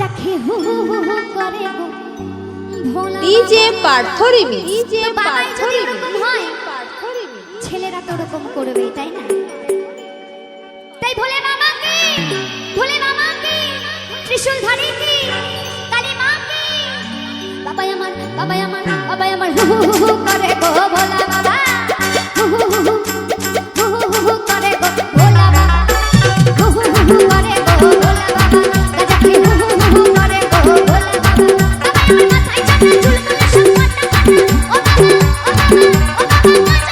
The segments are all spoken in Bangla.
গাজা খেয়ে হু হু হু হু করে গো ভোলা ডিজে পার্থরিমি ডিজে বাবাই যদি পার্থরিমি এরকম হয় পার্থরিমি ছেলেরা তো ওরকম করবে তাই না তাই ভোলে মামাকে ত্রিশূলধারী কি কালী মাকে বাবাই আমার হু হু হু হু করে গো ভোলা বাবা হু হু হু হু হু হু হু হু করে গো ভোলা বাবা হু হু হু হু করে গো ভোলা বাবা গাজা খেয়ে হু হু হু হু করে গো ভোলা বাবা বাবাই আমার মাথায় চাপা চুলগুলো সব কাটা কাটা ও বাবা ও বাবা ও বাবা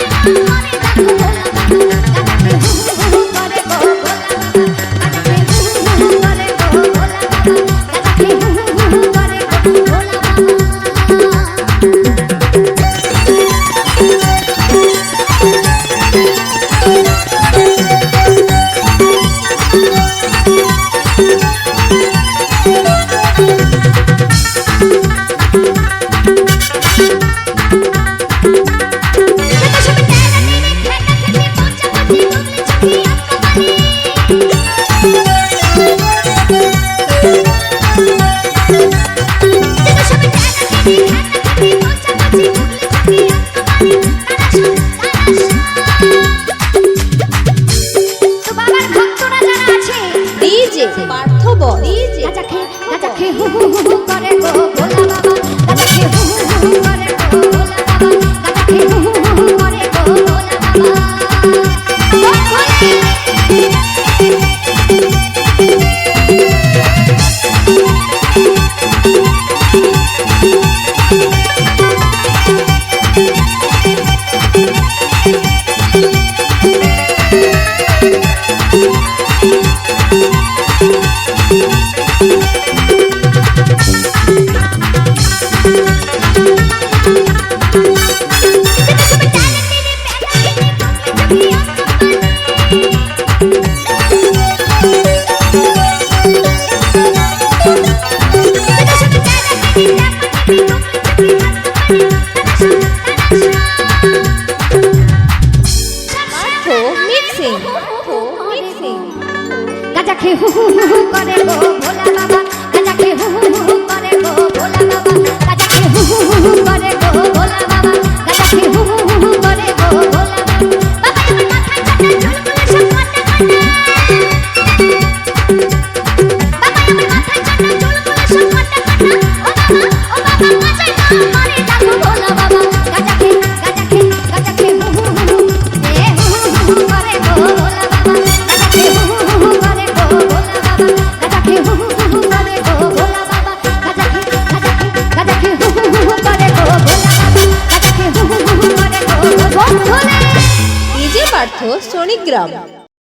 ডিজে পার্থব ডিজে গাজা খেয়ে হু হু হু করে গো ভোলা বাবা গাজা খেয়ে হু হু হু করে গো ভোলা বাবা গাজা খেয়ে হু হু হু করে গো ভোলা গাজা খেয়ে হু হু হু করে গো ভোলা বাবা গাজা খেয়ে হু হু হু করে গো ভোলা বাবা গাজা খেয়ে হু হু হু করে গো ভোলা বাবা গাজা খেয়ে হু হু হু করে গো ভোলা বাবা বাবা আমার মাথায় চাপা চুলগুলো সব কাটা কাটা বাবা আমার মাথায় চাপা চুলগুলো সব কাটা কাটা ও বাবা গাজায় না মারে ডাকো ভোলা বাবা গাজা খেয়ে হু হু হু এ হু হু হু করে গো ভোলা বাবা গাজা খেয়ে হু হু হু করে গো ভোলা বাবা গাজা খেয়ে হু হু হু করে গো ভোলা বাবা গাজা খেয়ে হু হু হু করে গো ভোলা বাবা গাজা খেয়ে হু হু হু করে গো ভোলা ডিজে পার্থ সোনিগ্রাম।